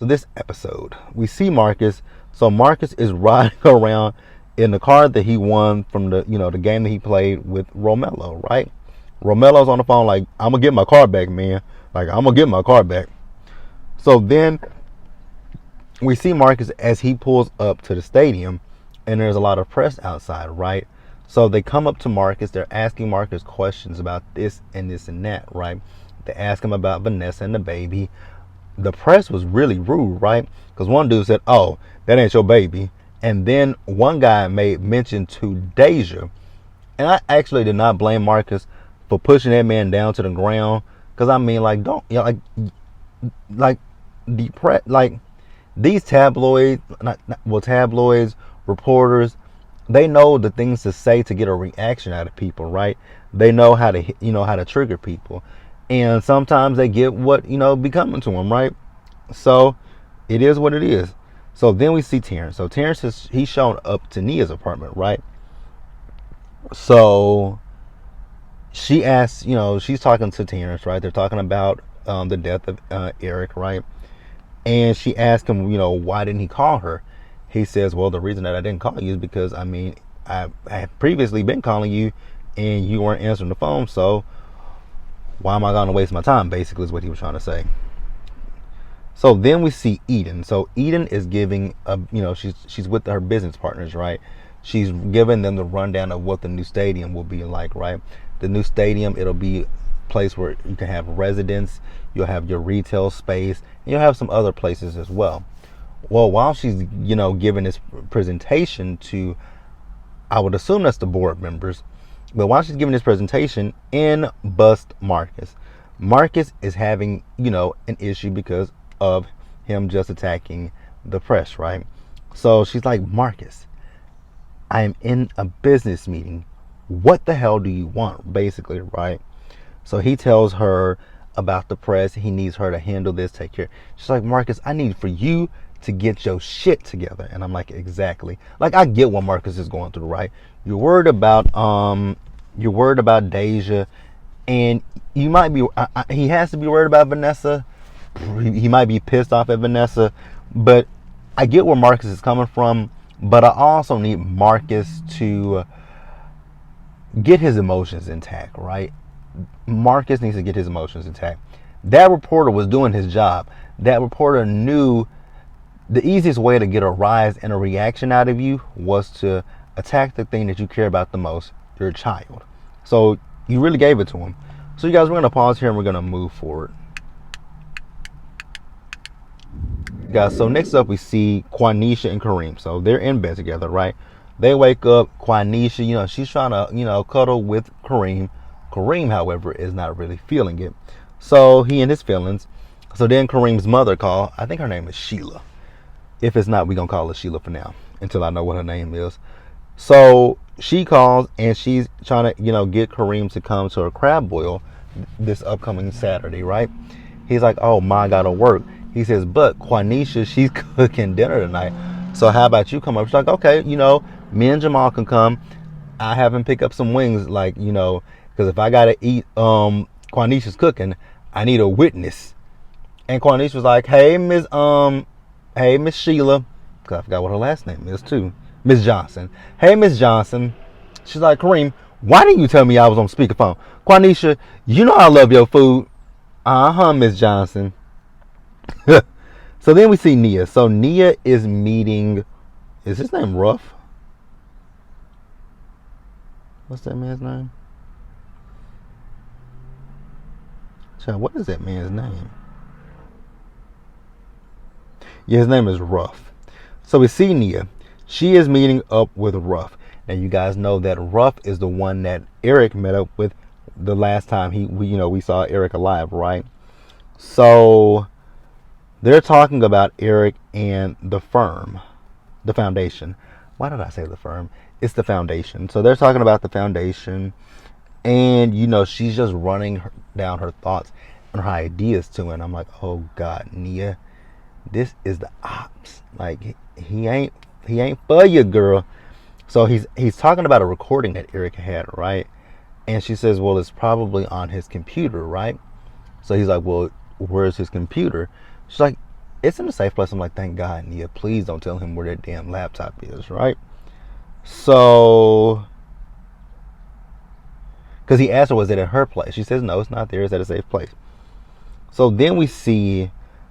So this episode, we see Marcus. So Marcus is riding around in the car that he won from the game that he played with Romello, right? Romello's on the phone like, I'm gonna get my car back, man. Like, I'm gonna get my car back. So then we see Marcus as he pulls up to the stadium, and there's a lot of press outside, right? So they come up to Marcus. They're asking Marcus questions about this and this and that, right? They ask him about Vanessa and the baby. The press was really rude, right? Because one dude said, "Oh, that ain't your baby," and then one guy made mention to Deja, and I actually did not blame Marcus for pushing that man down to the ground. Because I mean, like, don't like the press, like these tabloids, reporters, they know the things to say to get a reaction out of people, right? They know how to how to trigger people, and sometimes they get what be coming to them, right? So it is what it is. So then we see Terrence. So Terrence he's shown up to Nia's apartment, right? So she asks, she's talking to Terrence, right? They're talking about the death of Eric, right? And she asked him, why didn't he call her? He says, well, the reason that I didn't call you is because, I had previously been calling you and you weren't answering the phone. So why am I going to waste my time, basically, is what he was trying to say. So then we see Eden. So Eden is giving, she's with her business partners, right? She's giving them the rundown of what the new stadium will be like, right? The new stadium, it'll be a place where you can have residents, you'll have your retail space, and you'll have some other places as well. Well, while she's, giving this presentation to, I would assume that's the board members, but while she's giving this presentation, in bust Marcus. Marcus is having, an issue because of him just attacking the press, right? So she's like, Marcus, I am in a business meeting. What the hell do you want? Basically, right? So he tells her about the press. He needs her to handle this, take care. She's like, Marcus, I need for you to get your shit together. And I'm like, exactly. Like, I get what Marcus is going through, right? You're worried about Deja, and you might be. He has to be worried about Vanessa. He might be pissed off at Vanessa, but I get where Marcus is coming from. But I also need Marcus to get his emotions intact, right? Marcus needs to get his emotions intact. That reporter was doing his job. That reporter knew the easiest way to get a rise and a reaction out of you was to attack the thing that you care about the most, your child. So you really gave it to him. So you guys, we're going to pause here and we're going to move forward. Guys, so next up we see Quanisha and Kareem. So they're in bed together, right? They wake up. Quanisha, she's trying to, cuddle with Kareem. Kareem, however, is not really feeling it. So he in his feelings. So then Kareem's mother called. I think her name is Sheila. If it's not, we're going to call her Sheila for now until I know what her name is. So she calls and she's trying to, get Kareem to come to her crab boil this upcoming Saturday, right? He's like, oh, Ma gotta work. He says, but Quanisha, she's cooking dinner tonight. So how about you come up? She's like, okay, me and Jamal can come. I have him pick up some wings, like, because if I gotta eat Quanisha's cooking, I need a witness. And Quanisha was like, hey, Miss Sheila, because I forgot what her last name is too. Miss Johnson. Hey, Miss Johnson. She's like, Kareem, why didn't you tell me I was on speakerphone? Quanisha, I love your food. Miss Johnson. So then we see Nia. So Nia is meeting, is his name Ruff? What's that man's name? Child, what is that man's name? Yeah, his name is Ruff. So we see Nia. She is meeting up with Ruff. Now you guys know that Ruff is the one that Eric met up with the last time we saw Eric alive, right? So they're talking about Eric and the firm, the foundation. Why did I say the firm? It's the foundation. So they're talking about the foundation, and she's just running down her thoughts and her ideas to it. And I'm like, oh God, Nia, this is the ops. Like he ain't for you, girl. So he's talking about a recording that Eric had, right? And she says, well, it's probably on his computer, right? So he's like, well, where's his computer? She's like, It's in a safe place. I'm like, thank God, Nia. Please don't tell him where that damn laptop is, right? So, because he asked her, was it at her place? She says, no, it's not there. It's at a safe place. So then we see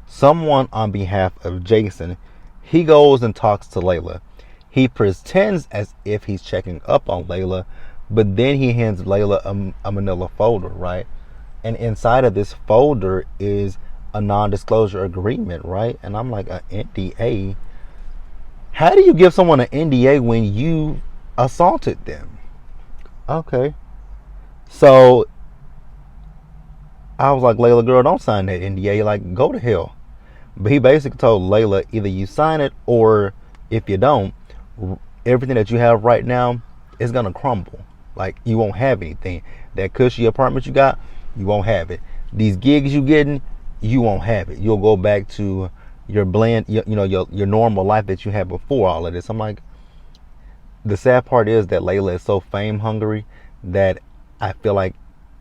someone on behalf of Jason. He goes and talks to Layla. He pretends as if he's checking up on Layla, but then he hands Layla a manila folder, right? And inside of this folder is a non-disclosure agreement, right? And I'm like, an NDA? How do you give someone an NDA when you assaulted them? Okay. So I was like, Layla, girl, don't sign that NDA. Like, go to hell. But he basically told Layla, either you sign it, or if you don't, everything that you have right now is going to crumble. Like, you won't have anything. That cushy apartment you got, you won't have it. These gigs you getting, you won't have it. You'll go back to your your normal life that you had before all of this. I'm like, the sad part is that Layla is so fame hungry that I feel like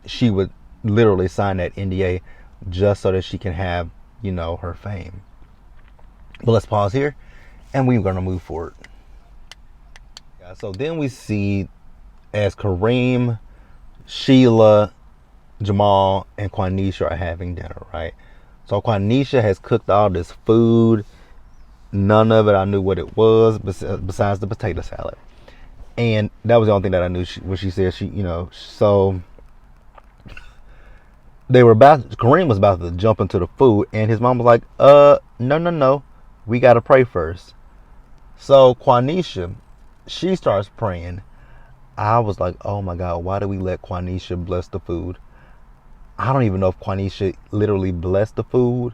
she would literally sign that NDA just so that she can have, her fame. But let's pause here and we're going to move forward. Yeah, so then we see as Kareem, Sheila, Jamal, and Quanisha are having dinner, right? So Quanisha has cooked all this food. None of it I knew what it was besides the potato salad. And that was the only thing that I knew when she said so Kareem was about to jump into the food, and his mom was like, no, we got to pray first. So Quanisha, she starts praying. I was like, oh my God, why do we let Quanisha bless the food? I don't even know if Quanisha literally blessed the food.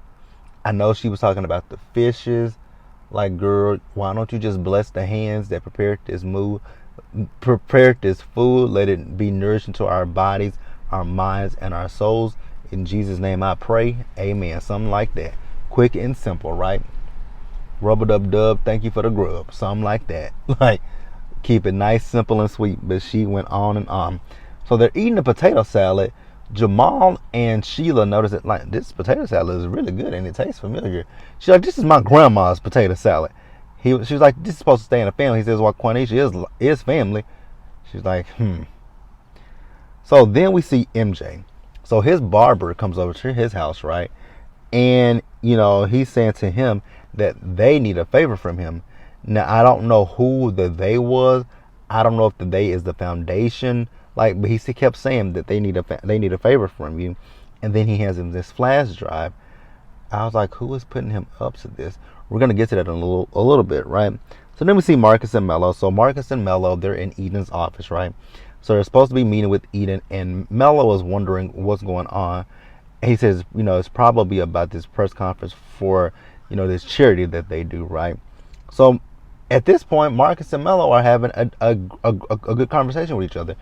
I know she was talking about the fishes. Like, girl, why don't you just bless the hands that prepared this food? Let it be nourishing to our bodies, our minds, and our souls. In Jesus' name I pray. Amen. Something like that. Quick and simple, right? Rub-a-dub-dub, thank you for the grub. Something like that. Like, keep it nice, simple, and sweet. But she went on and on. So they're eating the potato salad. Jamal and Sheila noticed that, like, this potato salad is really good and it tastes familiar. She's like, this is my grandma's potato salad. She was like, this is supposed to stay in the family. He says, well, Quanisha is family. She's like, So then we see MJ. So his barber comes over to his house, right? And, he's saying to him that they need a favor from him. Now, I don't know who the they was. I don't know if the they is the foundation. Like, but he kept saying that they need a favor from you. And then he hands him this flash drive. I was like, who is putting him up to this? We're going to get to that in a little bit, right? So then we see Marcus and Mello. So Marcus and Mello, they're in Eden's office, right? So they're supposed to be meeting with Eden, and Mello is wondering what's going on. And he says, it's probably about this press conference for, this charity that they do, right? So at this point, Marcus and Mello are having a good conversation with each other.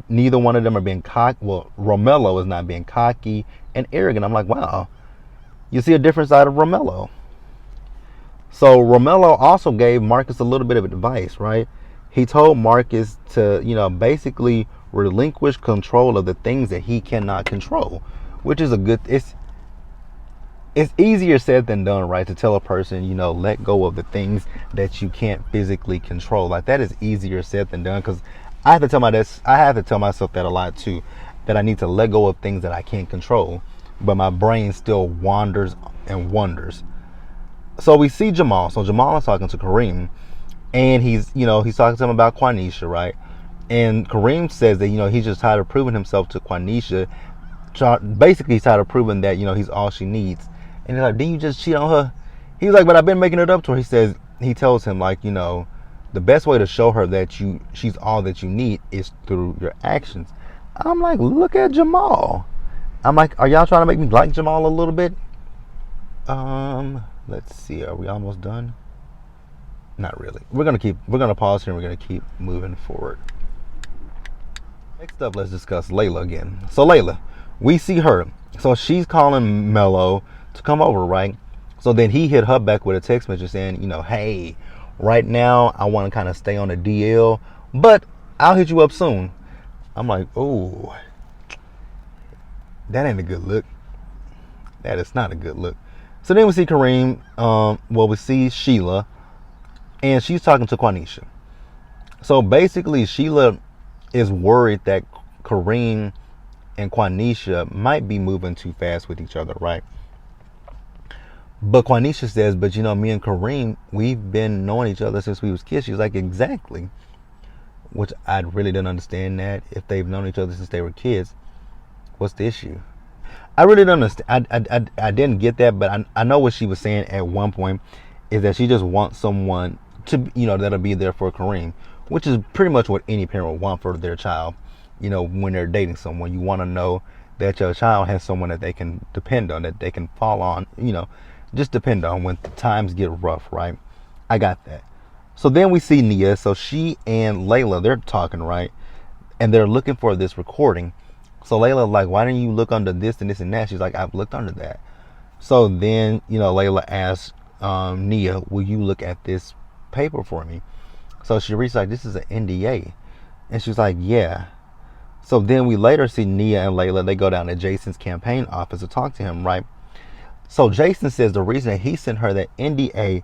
Neither one of them are being cocky. Well, Romello is not being cocky and arrogant. I'm like, wow, you see a different side of Romello. So Romello also gave Marcus a little bit of advice, right? He told Marcus to, basically relinquish control of the things that he cannot control, which is it's easier said than done, right? To tell a person, let go of the things that you can't physically control. Like, that is easier said than done, because I have to tell myself that a lot too, that I need to let go of things that I can't control, but my brain still wanders and wonders. So we see Jamal. So Jamal is talking to Kareem, and he's talking to him about Quanisha, right? And Kareem says that, he's just tired of proving himself to Quanisha. Basically, he's tired of proving that, he's all she needs. And he's like, didn't you just cheat on her? He's like, but I've been making it up to her. He tells him, like, the best way to show her that she's all that you need is through your actions. I'm like, look at Jamal. I'm like, are y'all trying to make me like Jamal a little bit? Let's see. Are we almost done? Not really. We're gonna pause here and we're gonna keep moving forward. Next up, let's discuss Layla again. So Layla, we see her. So she's calling Mello to come over, right? So then he hit her back with a text message saying, hey, right now I want to kind of stay on the DL, but I'll hit you up soon. I'm like, oh, that ain't a good look. That is not a good look. So then we see Kareem. We see Sheila, and she's talking to Quanisha. So basically, Sheila is worried that Kareem and Quanisha might be moving too fast with each other, right? But Quanisha says, but me and Kareem, we've been knowing each other since we was kids. She's like, exactly. Which I really didn't understand that. If they've known each other since they were kids, what's the issue? I really don't understand. I didn't get that, but I know what she was saying at one point is that she just wants someone to, that'll be there for Kareem, which is pretty much what any parent would want for their child. When they're dating someone, you want to know that your child has someone that they can depend on, that they can fall on, just depend on when the times get rough, right? I got that. So then we see Nia. So she and Layla, they're talking, right? And they're looking for this recording. So Layla like, why didn't you look under this and this and that? She's like, I've looked under that. So then, Layla asks Nia, will you look at this paper for me? So Sharice's like, this is an NDA. And she's like, yeah. So then we later see Nia and Layla, they go down to Jason's campaign office to talk to him, right? So Jason says the reason that he sent her that NDA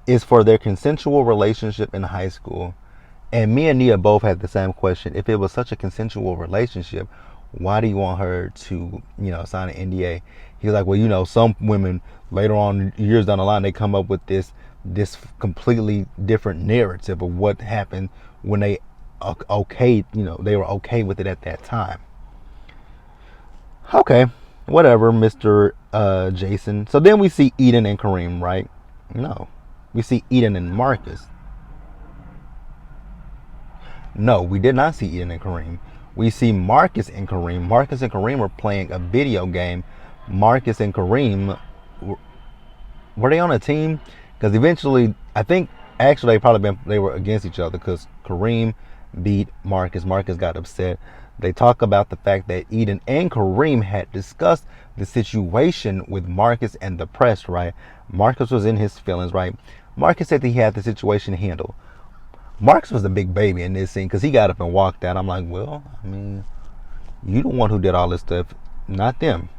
is for their consensual relationship in high school. And me and Nia both had the same question. If it was such a consensual relationship, why do you want her to, sign an NDA? He's like, well, some women later on, years down the line, they come up with this completely different narrative of what happened when they they were okay with it at that time. Okay, whatever, Mr. Jason. So then we see Eden and Kareem, right? No, we see Eden and Marcus. No, we did not see Eden and Kareem. We see Marcus and Kareem. Marcus and Kareem were playing a video game. Marcus and Kareem, were they on a team? Because eventually, I think actually they were against each other because Kareem beat Marcus. Marcus got upset. They talk about the fact that Eden and Kareem had discussed the situation with Marcus and the press, right? Marcus was in his feelings, right? Marcus said that he had the situation handled. Marcus was the big baby in this scene because he got up and walked out. I'm like, well, I mean, you the one who did all this stuff, not them.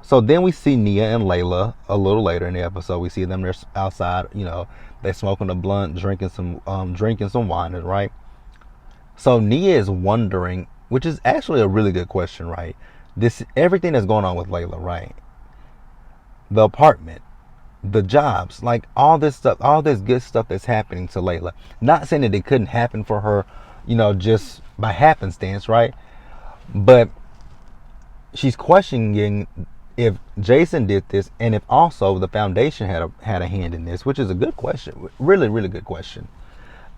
So then we see Nia and Layla a little later in the episode. We see them, they're outside, they're smoking a blunt, drinking some wine, right? So Nia is wondering, which is actually a really good question, right? Everything that's going on with Layla, right? The apartment, the jobs, like all this stuff, all this good stuff that's happening to Layla. Not saying that it couldn't happen for her, just by happenstance, right? But she's questioning if Jason did this and if also the foundation had a hand in this, which is a good question. Really, really good question.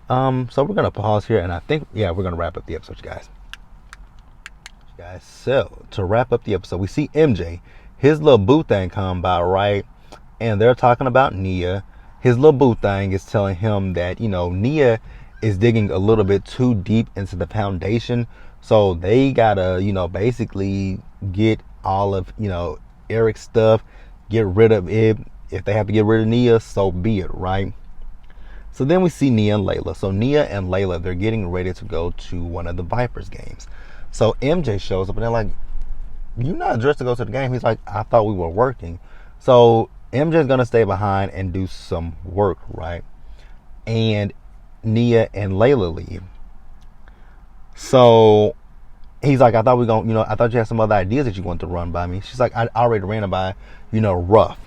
So we're going to pause here and I think, we're going to wrap up the episode, you guys. So to wrap up the episode, we see MJ, his little boo thing come by, right? And they're talking about Nia. His little boo thing is telling him that, Nia is digging a little bit too deep into the foundation. So they gotta, basically get all of, Eric's stuff, get rid of it. If they have to get rid of Nia, so be it, right? So then we see Nia and Layla. So Nia and Layla, they're getting ready to go to one of the Vipers games. So MJ shows up and they're like, you're not dressed to go to the game. He's like, I thought we were working. So MJ's gonna stay behind and do some work, right? And Nia and Layla leave. So he's like, I thought I thought you had some other ideas that you wanted to run by me. She's like, I already ran it by, Ruff.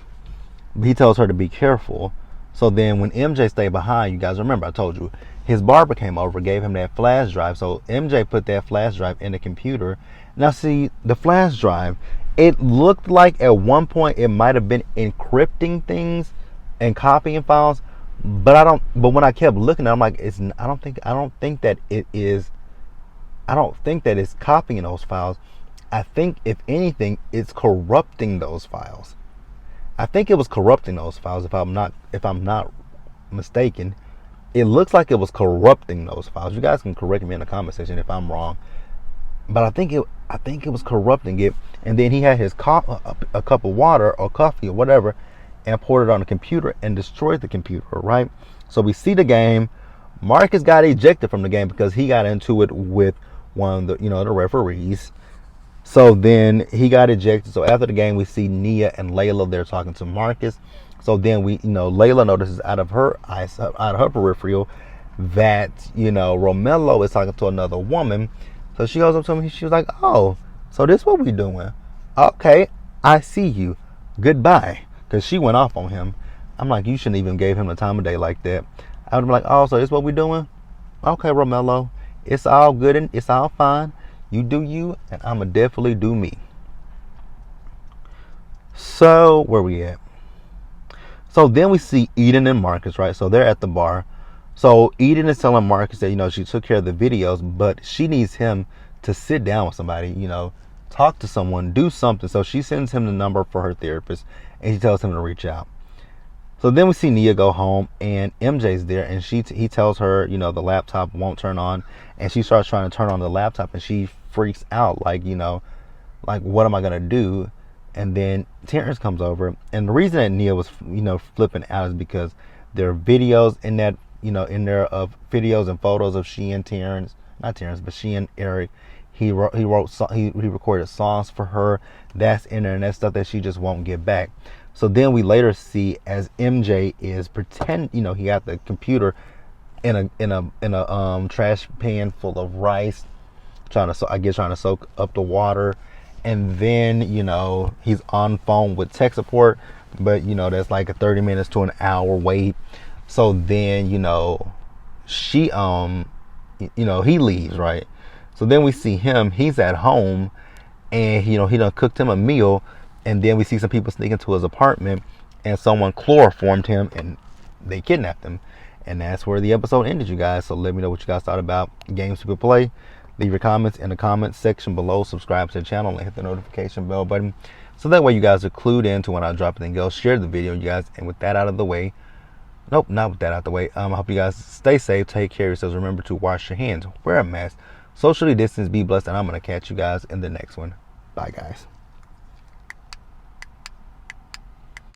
He tells her to be careful. So then when MJ stayed behind, you guys remember, I told you, his barber came over, gave him that flash drive. So MJ put that flash drive in the computer. Now see, the flash drive, it looked like at one point it might have been encrypting things and copying files, but when I kept looking, I'm like, I don't think that it's copying those files. I think if anything, it's corrupting those files. I think it was corrupting those files if I'm not mistaken. It looks like it was corrupting those files. You guys can correct me in the comment section if I'm wrong. But I think it was corrupting it. And then he had his a cup of water or coffee or whatever and poured it on the computer and destroyed the computer, right? So we see the game. Marcus got ejected from the game because he got into it with one of the, the referees. So then he got ejected. So after the game, we see Nia and Layla there talking to Marcus. So then Layla notices out of her eyes, out of her peripheral, that Romello is talking to another woman. So she goes up to him. She was like, "Oh, so this what we doing? Okay, I see you. Goodbye." Because she went off on him. I'm like, you shouldn't even gave him the time of day like that. I would be like, "Oh, so this what we doing? Okay, Romello, it's all good and it's all fine. You do you, and I'ma definitely do me." So where we at? So then we see Eden and Marcus, right? So they're at the bar. So Eden is telling Marcus that she took care of the videos, but she needs him to sit down with somebody, talk to someone, do something. So she sends him the number for her therapist, and she tells him to reach out. So then we see Nia go home, and MJ's there, and he tells her, the laptop won't turn on, and she starts trying to turn on the laptop, and she freaks out, like what am I gonna do? And then Terrence comes over, and the reason that Nia was, flipping out is because there are videos in that, in there of videos and photos of she and Terrence, not Terrence, but she and Eric. He recorded songs for her. That's in there, and that's stuff that she just won't get back. So then we later see as MJ is he got the computer in a trash pan full of rice, trying to soak up the water, and then he's on phone with tech support, but that's like a 30 minutes to an hour wait. So then she he leaves, right? So then we see he's at home, and he done cooked him a meal, and then we see some people sneak into his apartment, and someone chloroformed him, and they kidnapped him. And that's where the episode ended, you guys. So let me know what you guys thought about games people play. Leave your comments in the comments section below. Subscribe to the channel and hit the notification bell button, so that way you guys are clued in to when I drop anything else. Share the video, you guys. And with that out of the way, nope, not with that out of the way. I hope you guys stay safe, take care of yourselves. Remember to wash your hands, wear a mask, socially distance, be blessed, and I'm gonna catch you guys in the next one. Bye, guys.